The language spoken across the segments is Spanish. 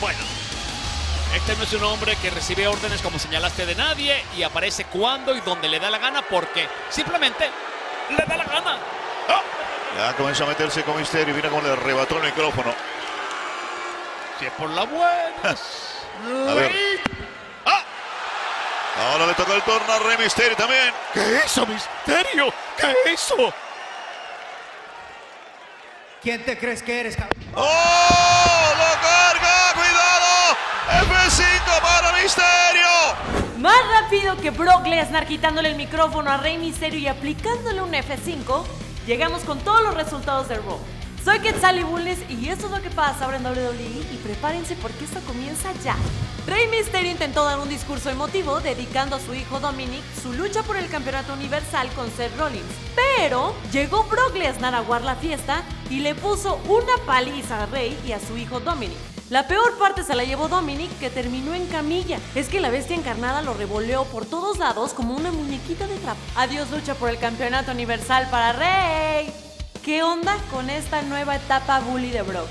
Bueno, este no es un hombre que recibe órdenes, como señalaste, de nadie y aparece cuando y donde le da la gana, porque simplemente le da la gana. ¡Oh! Ya comenzó a meterse con Misterio y mira cómo le arrebató el micrófono. Si es por la buena. A ver. ¡Ah! Ahora le tocó el turno a Rey Misterio también. ¿Qué hizo Misterio? ¿Qué hizo? ¿Quién te crees que eres, cabrón? ¡Oh! ¡Lo carga! ¡Cuidado! F5 para Misterio. Más rápido que Brock Lesnar quitándole el micrófono a Rey Mysterio y aplicándole un F5, llegamos con todos los resultados de Raw. Soy Quetzal y Bulnes y esto es lo que pasa ahora en WWE y prepárense porque esto comienza ya. Rey Mysterio intentó dar un discurso emotivo dedicando a su hijo Dominic su lucha por el campeonato universal con Seth Rollins, pero llegó Brock Lesnar a aguar la fiesta y le puso una paliza a Rey y a su hijo Dominic. La peor parte se la llevó Dominic, que terminó en camilla. Es que la bestia encarnada lo revoleó por todos lados como una muñequita de trapo. Adiós lucha por el campeonato universal para Rey. ¿Qué onda con esta nueva etapa bully de Brock?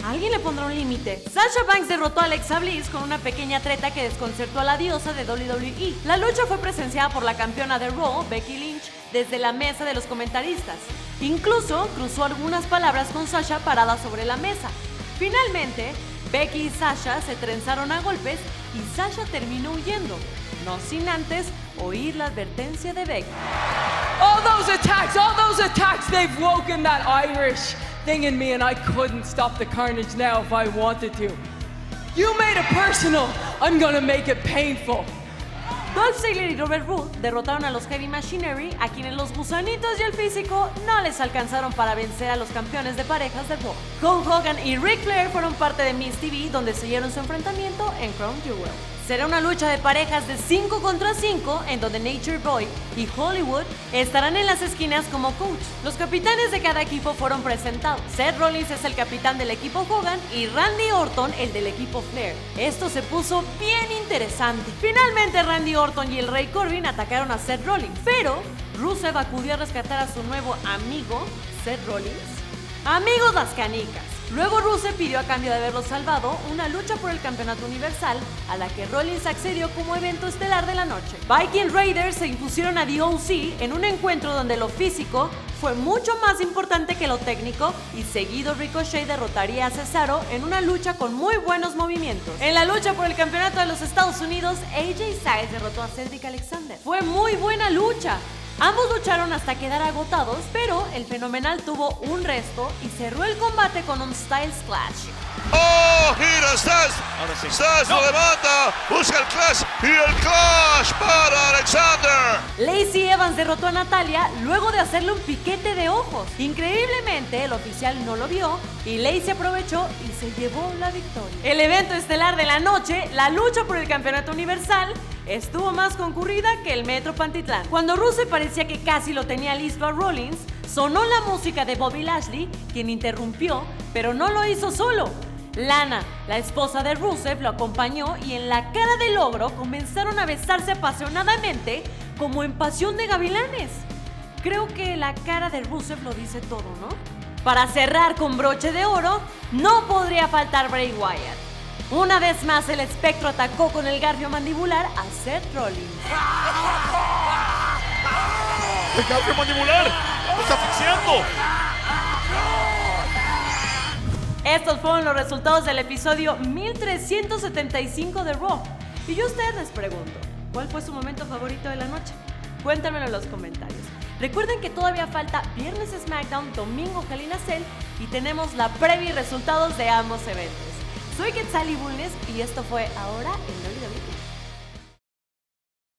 ¿Alguien le pondrá un límite? Sasha Banks derrotó a Alexa Bliss con una pequeña treta que desconcertó a la diosa de WWE. La lucha fue presenciada por la campeona de Raw, Becky Lynch, desde la mesa de los comentaristas. Incluso cruzó algunas palabras con Sasha parada sobre la mesa. Finalmente, Becky y Sasha se trenzaron a golpes y Sasha terminó huyendo, no sin antes oír la advertencia de Becky. All those attacks, they've woken that Irish thing in me and I couldn't stop the carnage now if I wanted to. You made it personal, I'm gonna make it painful. Dolph Ziggler y Robert Roode derrotaron a los Heavy Machinery, a quienes los gusanitos y el físico no les alcanzaron para vencer a los campeones de parejas de Raw. Hulk Hogan y Ric Flair fueron parte de Miz TV, donde siguieron su enfrentamiento en Crown Jewel. Será una lucha de parejas de 5 contra 5, en donde Nature Boy y Hollywood estarán en las esquinas como coach. Los capitanes de cada equipo fueron presentados. Seth Rollins es el capitán del equipo Hogan y Randy Orton el del equipo Flair. Esto se puso bien interesante. Finalmente Randy Orton y el Rey Corbin atacaron a Seth Rollins, pero Rusev acudió a rescatar a su nuevo amigo, Seth Rollins. Amigos las canicas. Luego Rusev pidió a cambio de haberlo salvado una lucha por el campeonato universal, a la que Rollins accedió como evento estelar de la noche. Viking Raiders se impusieron a The OC en un encuentro donde lo físico fue mucho más importante que lo técnico y seguido Ricochet derrotaría a Cesaro en una lucha con muy buenos movimientos. En la lucha por el campeonato de los Estados Unidos, AJ Styles derrotó a Cedric Alexander. Fue muy buena lucha. Ambos lucharon hasta quedar agotados, pero el fenomenal tuvo un resto y cerró el combate con un Styles Clash. ¡Oh! ¡Gira Styles! Ahora sí. Styles lo levanta, busca el Clash y el Clash para Alexander. Lacey Evans derrotó a Natalya luego de hacerle un piquete de ojos. Increíblemente, el oficial no lo vio y Lacey aprovechó y se llevó la victoria. El evento estelar de la noche, la lucha por el campeonato universal, estuvo más concurrida que el Metro Pantitlán. Cuando Rusev parecía que casi lo tenía listo a Rollins, sonó la música de Bobby Lashley, quien interrumpió, pero no lo hizo solo. Lana, la esposa de Rusev, lo acompañó y en la cara del logro comenzaron a besarse apasionadamente como en Pasión de Gavilanes. Creo que la cara de Rusev lo dice todo, ¿no? Para cerrar con broche de oro, no podría faltar Bray Wyatt. Una vez más el espectro atacó con el garfio mandibular a Seth Rollins. ¡El garfio mandibular! ¡Lo está asfixiando! Estos fueron los resultados del episodio 1375 de Raw. Y yo a ustedes les pregunto, ¿cuál fue su momento favorito de la noche? Cuéntenmelo en los comentarios. Recuerden que todavía falta viernes SmackDown, domingo Hell in a Cell y tenemos la previa y resultados de ambos eventos. Soy Quetzal y Bulnes y esto fue Ahora en WWE.